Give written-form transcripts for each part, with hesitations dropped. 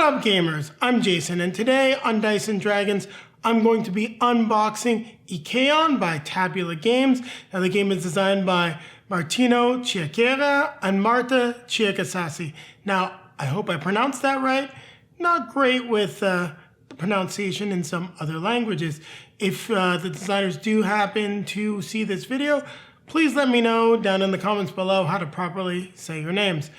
What up, gamers? I'm Jason, and today on Dice and Dragons, I'm going to be unboxing Icaion by Tabula Games. Now, the game is designed by Martino, Chiacchiera, and Marta, Ciaccasassi. Now, I hope I pronounced that right. Not great with the pronunciation in some other languages. If the designers do happen to see this video, please let me know down in the comments below how to properly say your names.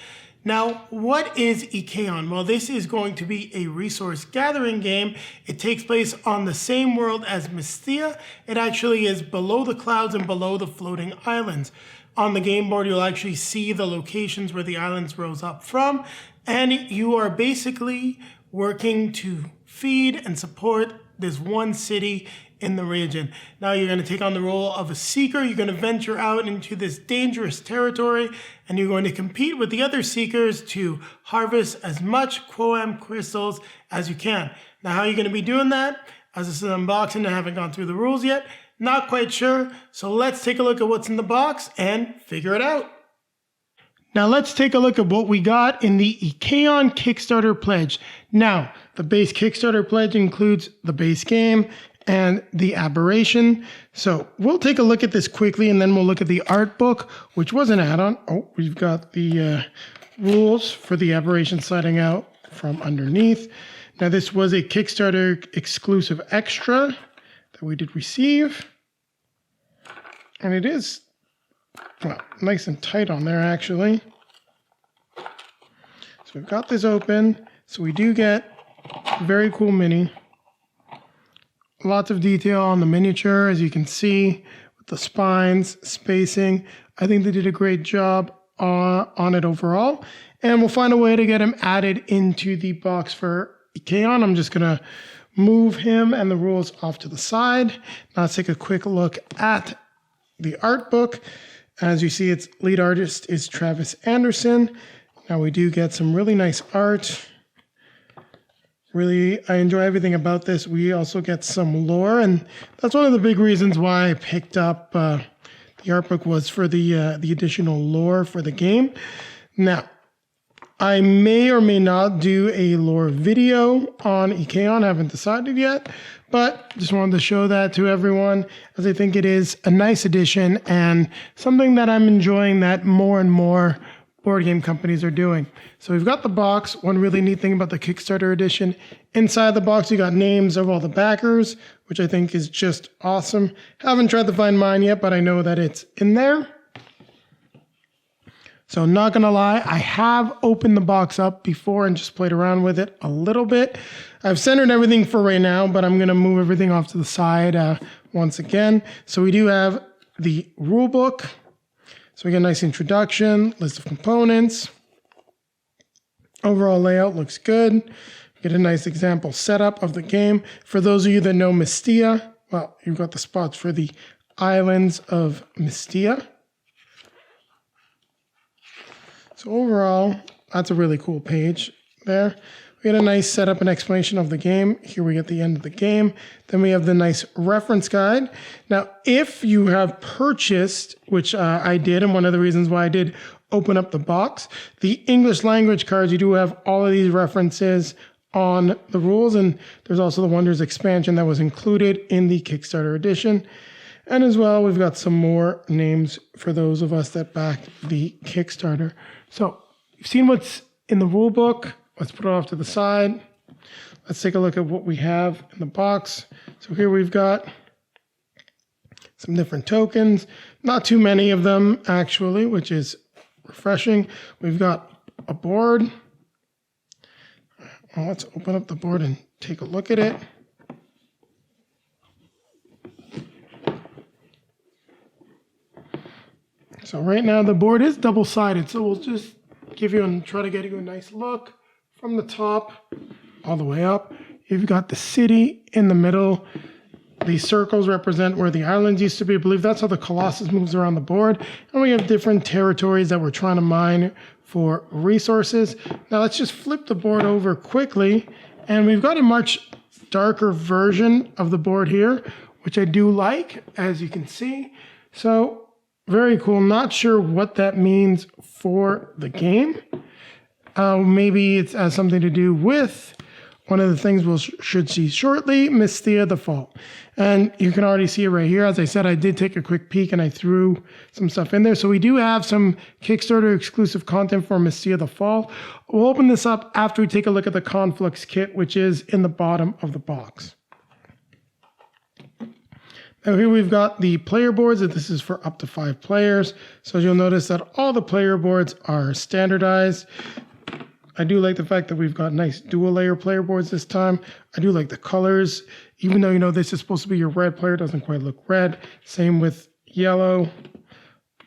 Now, what is Icaion? Well, this is going to be a resource gathering game. It takes place on the same world as Mystia. It actually is below the clouds and below the floating islands. On the game board, you'll actually see the locations where the islands rose up from, and you are basically working to feed and support this one city in the region. Now you're going to take on the role of a seeker. You're going to venture out into this dangerous territory, and you're going to compete with the other seekers to harvest as much Qoam crystals as you can. Now, how are you going to be doing that? As this is an unboxing, I haven't gone through the rules yet. Not quite sure. So let's take a look at what's in the box and figure it out. Now let's take a look at what we got in the Icaion Kickstarter pledge. Now, the base Kickstarter pledge includes the base game and the aberration. So we'll take a look at this quickly, and then we'll look at the art book, which was an add-on. Oh, we've got the rules for the aberration sliding out from underneath. Now, this was a Kickstarter exclusive extra that we did receive. And it is, well, nice and tight on there, actually. So we've got this open. So we do get a very cool mini. Lots of detail on the miniature, as you can see, with the spines, spacing. I think they did a great job on it overall. And we'll find a way to get him added into the box for Icaion. I'm just going to move him and the rules off to the side. Now let's take a quick look at the art book. As you see, its lead artist is Travis Anderson. Now we do get some really nice art. Really, I enjoy everything about this. We also get some lore, and that's one of the big reasons why I picked up the art book, was for the additional lore for the game. Now, I may or may not do a lore video on Icaion. I haven't decided yet, but just wanted to show that to everyone, as I think it is a nice addition and something that I'm enjoying that more and more board game companies are doing. So we've got the box. One really neat thing about the Kickstarter edition, inside the box you got names of all the backers, which I think is just awesome. Haven't tried to find mine yet, but I know that it's in there. So not gonna lie, I have opened the box up before and just played around with it a little bit. I've centered everything for right now, but I'm gonna move everything off to the side once again. So we do have the rule book. So we get a nice introduction, list of components. Overall layout looks good. We get a nice example setup of the game. For those of you that know Mystia, well, you've got the spots for the islands of Mystia. So overall, that's a really cool page there. We get a nice setup and explanation of the game. Here we get the end of the game. Then we have the nice reference guide. Now, if you have purchased, which I did, and one of the reasons why I did open up the box, the English language cards, you do have all of these references on the rules. And there's also the Wonders expansion that was included in the Kickstarter edition. And as well, we've got some more names for those of us that backed the Kickstarter. So you've seen what's in the rule book. Let's put it off to the side. Let's take a look at what we have in the box. So here we've got some different tokens. Not too many of them, actually, which is refreshing. We've got a board. Well, let's open up the board and take a look at it. So right now the board is double-sided, so we'll just give you and try to get you a nice look. From the top all the way up, you've got the city in the middle. These circles represent where the islands used to be. I believe that's how the colossus moves around the board. And we have different territories that we're trying to mine for resources. Now let's just flip the board over quickly. And we've got a much darker version of the board here, which I do like, as you can see. So very cool. Not sure what that means for the game. Maybe it has something to do with one of the things we should see shortly, Mystia the Fall. And you can already see it right here. As I said, I did take a quick peek and I threw some stuff in there. So we do have some Kickstarter exclusive content for Mystia the Fall. We'll open this up after we take a look at the Conflux kit, which is in the bottom of the box. Now here we've got the player boards. This is for up to 5 players. So you'll notice that all the player boards are standardized. I do like the fact that we've got nice dual layer player boards this time. I do like the colors, even though, you know, this is supposed to be your red player, it doesn't quite look red. Same with yellow,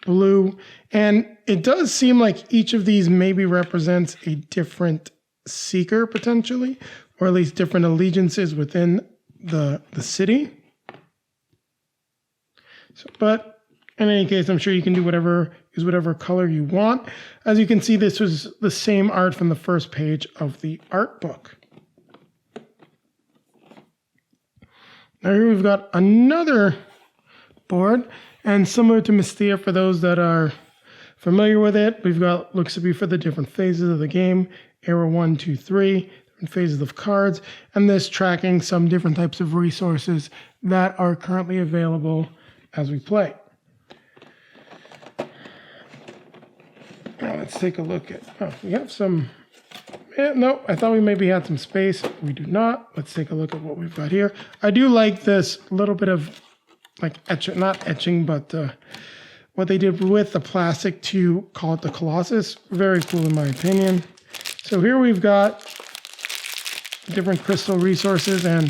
blue. And it does seem like each of these maybe represents a different seeker potentially, or at least different allegiances within the city. So, but in any case, I'm sure you can do use whatever color you want. As you can see, this was the same art from the first page of the art book. Now here we've got another board, and similar to Mystia, for those that are familiar with it, we've got, looks to be for the different phases of the game, era 1, 2, 3, different phases of cards, and this tracking some different types of resources that are currently available as we play. Now let's take a look at, we have some, no, I thought we maybe had some space. We do not. Let's take a look at what we've got here. I do like this little bit of like not etching, but what they did with the plastic to call it the Colossus. Very cool in my opinion. So here we've got different crystal resources, and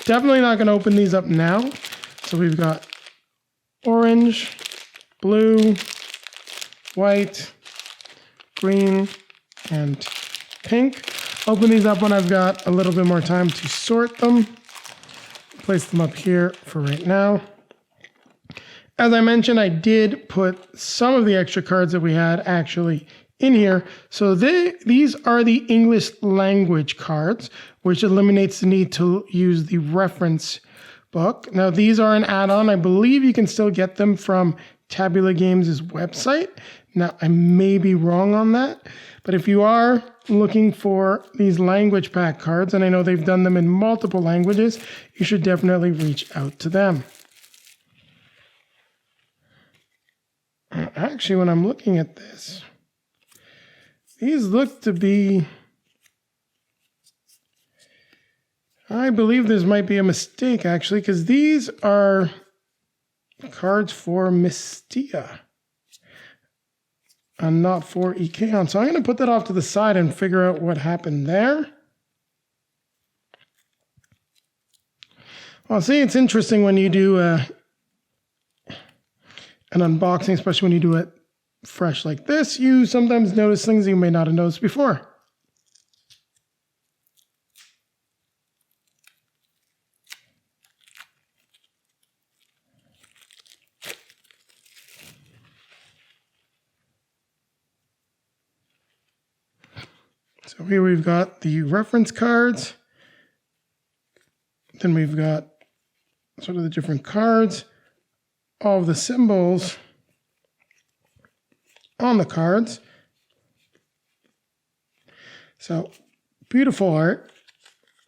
definitely not going to open these up now. So we've got orange, blue, white, green, and pink. Open these up when I've got a little bit more time to sort them. Place them up here for right now. As I mentioned, I did put some of the extra cards that we had actually in here. So these are the English language cards, which eliminates the need to use the reference book. Now, these are an add-on. I believe you can still get them from Tabula Games' website. Now, I may be wrong on that, but if you are looking for these language pack cards, and I know they've done them in multiple languages, you should definitely reach out to them. Actually, when I'm looking at this, these look to be, I believe this might be a mistake actually, because these are cards for Mystia and not for Icaion. So I'm going to put that off to the side and figure out what happened there. Well, see, it's interesting when you do an unboxing, especially when you do it fresh like this. You sometimes notice things you may not have noticed before. So here we've got the reference cards. Then we've got sort of the different cards, all of the symbols on the cards. So beautiful art,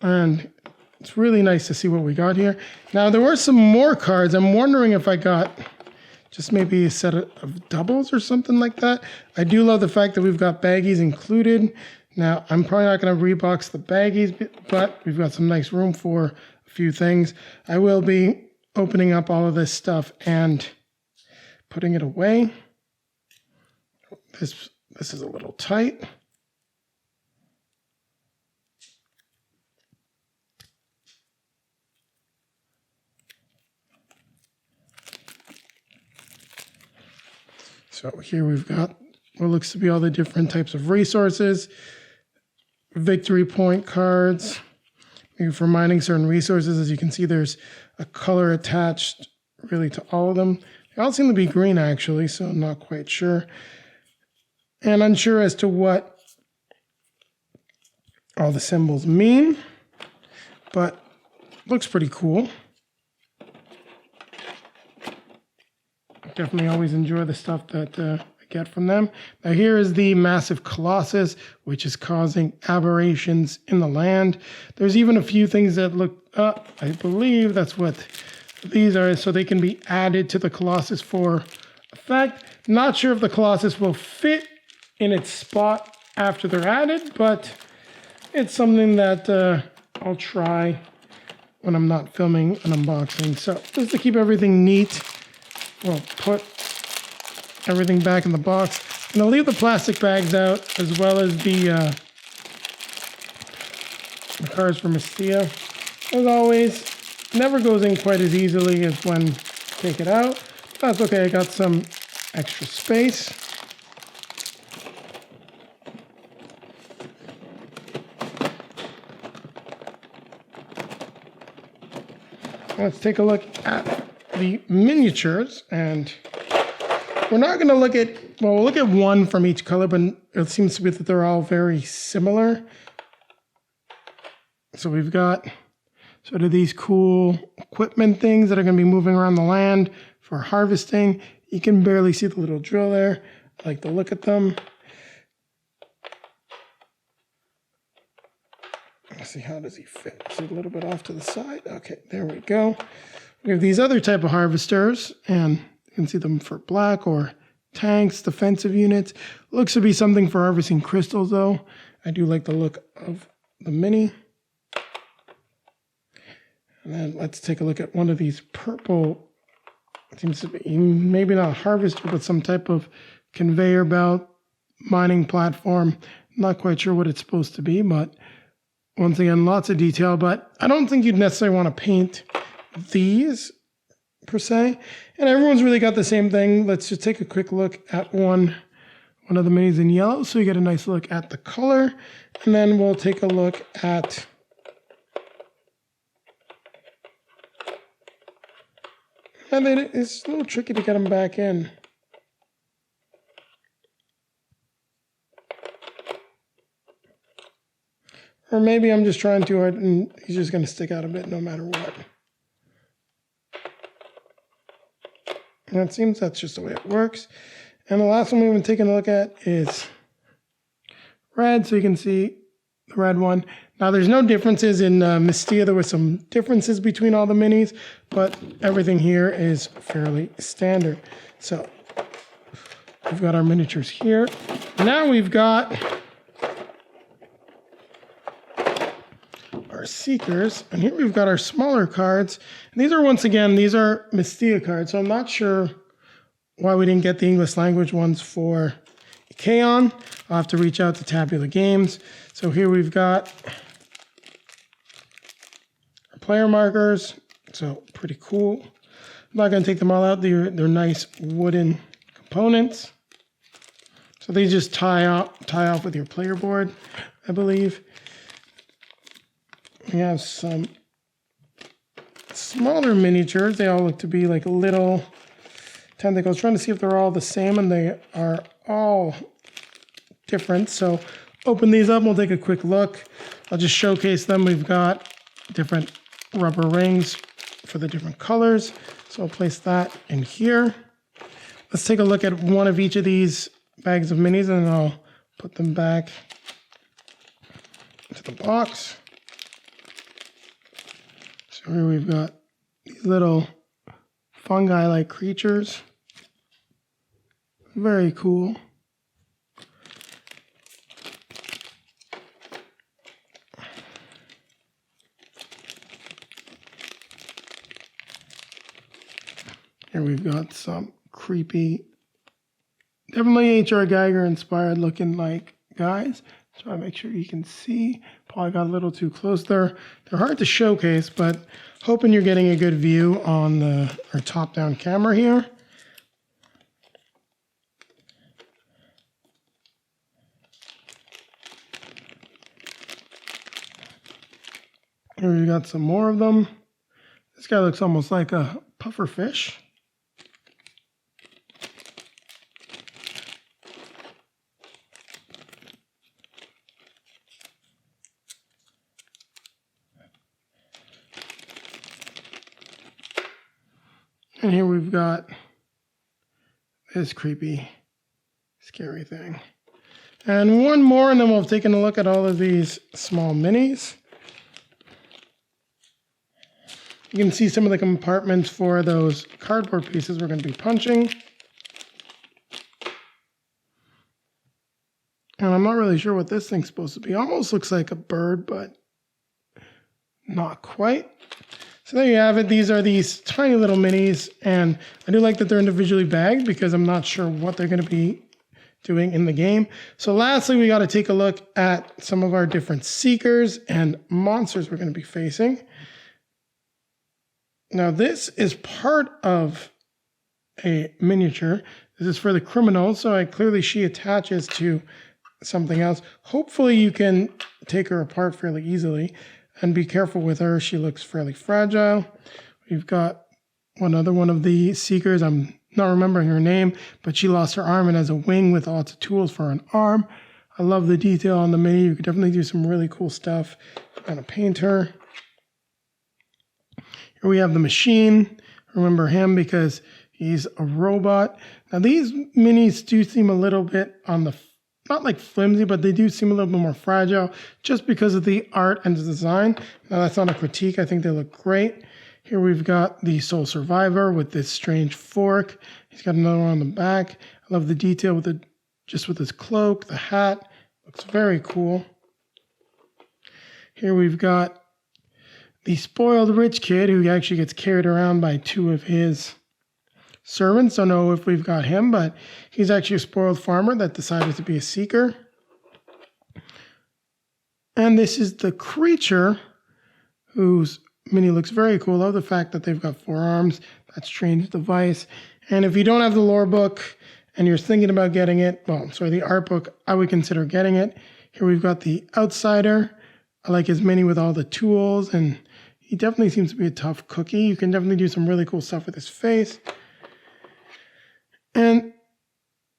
and it's really nice to see what we got here. Now there were some more cards. I'm wondering if I got just maybe a set of doubles or something like that. I do love the fact that we've got baggies included. Now, I'm probably not going to rebox the baggies, but we've got some nice room for a few things. I will be opening up all of this stuff and putting it away. This is a little tight. So here we've got what looks to be all the different types of resources. Victory point cards, maybe for mining certain resources. As you can see, there's a color attached really to all of them. They all seem to be green actually, so I'm not quite sure. And unsure as to what all the symbols mean, but looks pretty cool. Definitely always enjoy the stuff that, get from them. Now here is the massive colossus, which is causing aberrations in the land. There's even a few things that look up. I believe that's what these are, so they can be added to the colossus for effect. Not sure if the colossus will fit in its spot after they're added, but it's something that I'll try when I'm not filming an unboxing. So just to keep everything neat, we'll put everything back in the box. I'm gonna leave the plastic bags out as well as the cards for Mystia. As always, never goes in quite as easily as when take it out. That's okay, I got some extra space. Let's take a look at the miniatures, and we're not going to look at, well, we'll look at one from each color, but it seems to be that they're all very similar. So we've got sort of these cool equipment things that are going to be moving around the land for harvesting. You can barely see the little drill there. I like to look at them. Let's see, how does he fit? Is he a little bit off to the side? Okay, there we go. We have these other type of harvesters, and you can see them for black or tanks, defensive units. Looks to be something for harvesting crystals, though. I do like the look of the mini. And then let's take a look at one of these purple, it seems to be maybe not a harvester, but some type of conveyor belt mining platform. Not quite sure what it's supposed to be, but once again, lots of detail. But I don't think you'd necessarily want to paint these per se. And everyone's really got the same thing. Let's just take a quick look at one of the minis in yellow, so you get a nice look at the color. And then we'll take a look at and then it's a little tricky to get them back in. Or maybe I'm just trying too hard and he's just going to stick out a bit no matter what. And it seems that's just the way it works. And the last one we've been taking a look at is red. So you can see the red one. Now there's no differences in Mystia. There were some differences between all the minis, but everything here is fairly standard. So we've got our miniatures here. Now we've got our seekers, and here we've got our smaller cards. And these are, once again, these are Mystia cards, so I'm not sure why we didn't get the English language ones for Icaion. I'll have to reach out to Tabula Games. So here we've got our player markers, so pretty cool. I'm not going to take them all out. They're nice wooden components. So they just tie off with your player board, I believe. We have some smaller miniatures. They all look to be like little tentacles. Trying to see if they're all the same, and they are all different. So open these up. We'll take a quick look. I'll just showcase them. We've got different rubber rings for the different colors. So I'll place that in here. Let's take a look at one of each of these bags of minis, and I'll put them back into the box. So here we've got these little fungi-like creatures. Very cool. Here we've got some creepy, definitely H.R. Geiger inspired looking like guys. Try to make sure you can see. Probably got a little too close there. They're hard to showcase, but hoping you're getting a good view on our top-down camera here. Here we got some more of them. This guy looks almost like a puffer fish. And here we've got this creepy scary thing. And one more, and then we'll have taken a look at all of these small minis. You can see some of the compartments for those cardboard pieces we're going to be punching. And I'm not really sure what this thing's supposed to be. Almost looks like a bird, but not quite. So there you have it. These are these tiny little minis, and I do like that they're individually bagged because I'm not sure what they're going to be doing in the game. So lastly, we got to take a look at some of our different seekers and monsters we're going to be facing. Now this is part of a miniature. This is for the criminal, so clearly she attaches to something else. Hopefully you can take her apart fairly easily, and be careful with her. She looks fairly fragile. We've got another one of the seekers. I'm not remembering her name, but she lost her arm and has a wing with lots of tools for an arm. I love the detail on the mini. You could definitely do some really cool stuff. Kind of paint her. Here we have the machine. Remember him because he's a robot. Now these minis do seem a little bit on the, not like flimsy, but they do seem a little bit more fragile just because of the art and the design. Now that's not a critique. I think they look great. Here we've got the sole survivor with this strange fork. He's got another one on the back. I love the detail with the, just with his cloak, the hat. Looks very cool. Here we've got the spoiled rich kid who actually gets carried around by two of his servants. Don't know if we've got him, but he's actually a spoiled farmer that decided to be a seeker. And this is the creature whose mini looks very cool. I love the fact that they've got 4 arms, that strange device. And if you don't have the lore book and you're thinking about getting it, well, sorry, the art book, I would consider getting it. Here we've got the outsider. I like his mini with all the tools, and he definitely seems to be a tough cookie. You can definitely do some really cool stuff with his face. And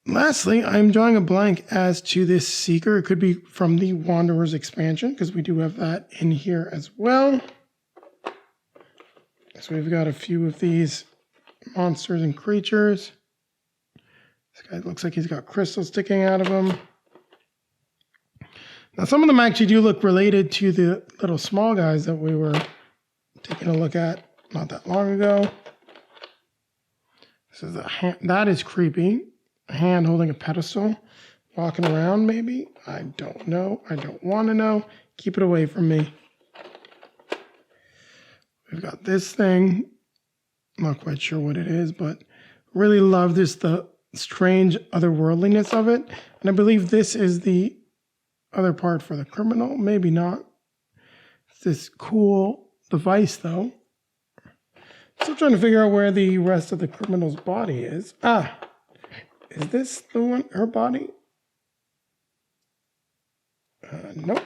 lastly, I'm drawing a blank as to this seeker. It could be from the Wanderers expansion, because we do have that in here as well. So we've got a few of these monsters and creatures. This guy looks like he's got crystals sticking out of him. Now some of them actually do look related to the little small guys that we were taking a look at not that long ago. This is a hand, that is creepy. A hand holding a pedestal, walking around maybe. I don't know. I don't want to know. Keep it away from me. We've got this thing. I'm not quite sure what it is, but really love this, the strange otherworldliness of it. And I believe this is the other part for the criminal. Maybe not. It's this cool device though. Still trying to figure out where the rest of the criminal's body is. Ah, is this the one, her body? Nope.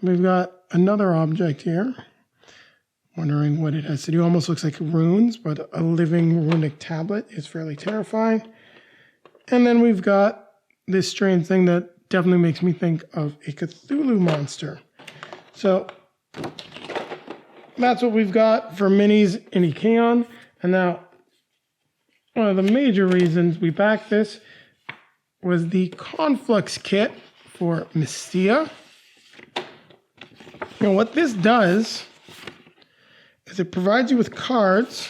We've got another object here. Wondering what it has to do. Almost looks like runes, but a living runic tablet is fairly terrifying. And then we've got this strange thing that definitely makes me think of a Cthulhu monster. So that's what we've got for minis in Icaion. And now, one of the major reasons we backed this was the Conflux kit for Mystia. Now what this does is it provides you with cards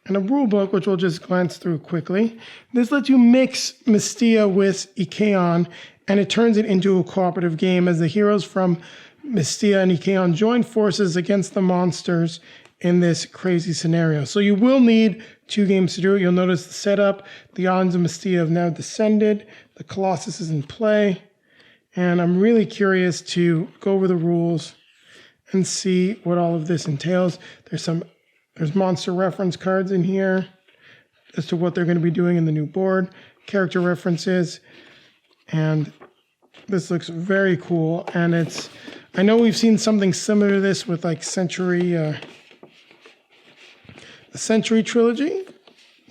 and a rule book, which we'll just glance through quickly. This lets you mix Mystia with Icaion, and it turns it into a cooperative game as the heroes from Mystia and Icaion join forces against the monsters in this crazy scenario. So you will need 2 games to do it. You'll notice the setup. The islands of Mystia have now descended. The colossus is in play. And I'm really curious to go over the rules and see what all of this entails. There's monster reference cards in here as to what they're going to be doing in the new board, character references, and this looks very cool. And I know we've seen something similar to this with like the Century trilogy,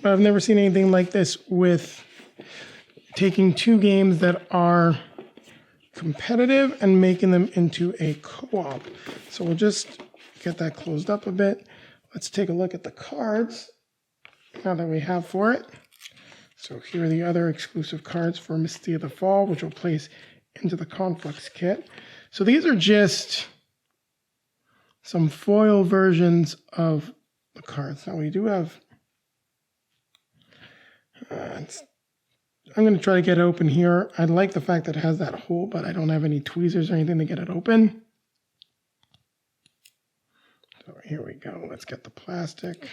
but I've never seen anything like this with taking 2 games that are competitive and making them into a co-op. So we'll just get that closed up a bit. Let's take a look at the cards now that we have for it. So here are the other exclusive cards for Mystia the Fall, which we'll place into the Conflicts kit. So these are just some foil versions of the cards. Now we do have, I'm going to try to get it open here. I like the fact that it has that hole, but I don't have any tweezers or anything to get it open. So here we go. Let's get the plastic.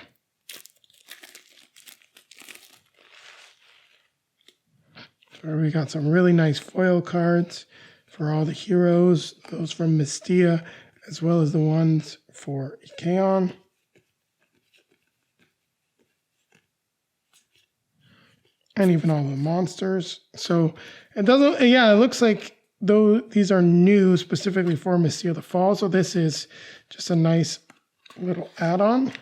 So we got some really nice foil cards for all the heroes, those from Mystia, as well as the ones for Icaion. And even all the monsters. So it doesn't, yeah, it looks like though these are new specifically for Mystia the Fall. So this is just a nice little add-on,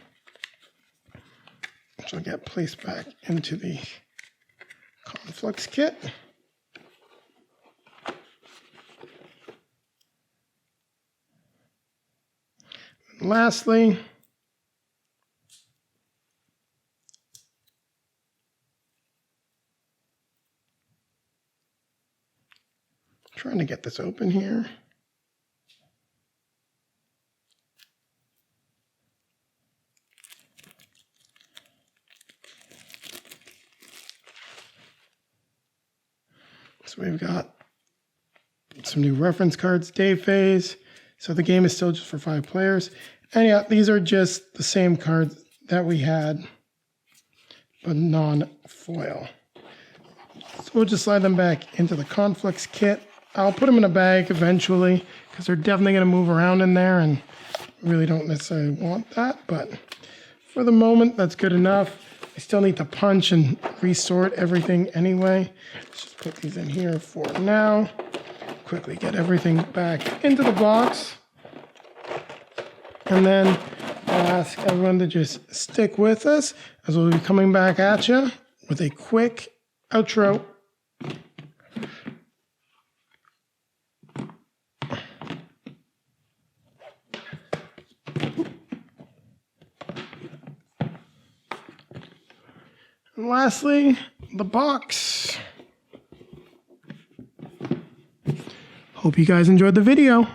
which will get placed back into the Conflicts kit. And lastly, trying to get this open here. So we've got some new reference cards, day phase. So the game is still just for 5 players. And yeah, these are just the same cards that we had, but non-foil. So we'll just slide them back into the Conflicts kit. I'll put them in a bag eventually because they're definitely going to move around in there and really don't necessarily want that. But for the moment, that's good enough. I still need to punch and resort everything anyway. Let's just put these in here for now. Quickly get everything back into the box. And then I'll ask everyone to just stick with us as we'll be coming back at you with a quick outro. And lastly, the box. Hope you guys enjoyed the video.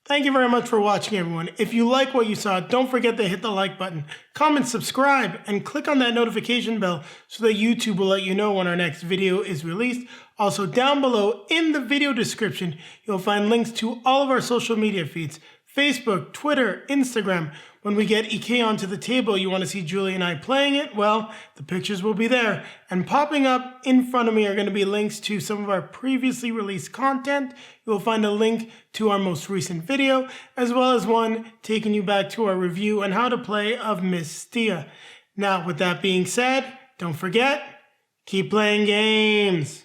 Thank you very much for watching, everyone. If you like what you saw, don't forget to hit the like button, comment, subscribe, and click on that notification bell so that YouTube will let you know when our next video is released. Also, down below in the video description, you'll find links to all of our social media feeds, Facebook, Twitter, Instagram. When we get Icaion to the table, you want to see Julie and I playing it? Well, the pictures will be there. And popping up in front of me are going to be links to some of our previously released content. You'll find a link to our most recent video, as well as one taking you back to our review on how to play of Mystia. Now, with that being said, don't forget, keep playing games.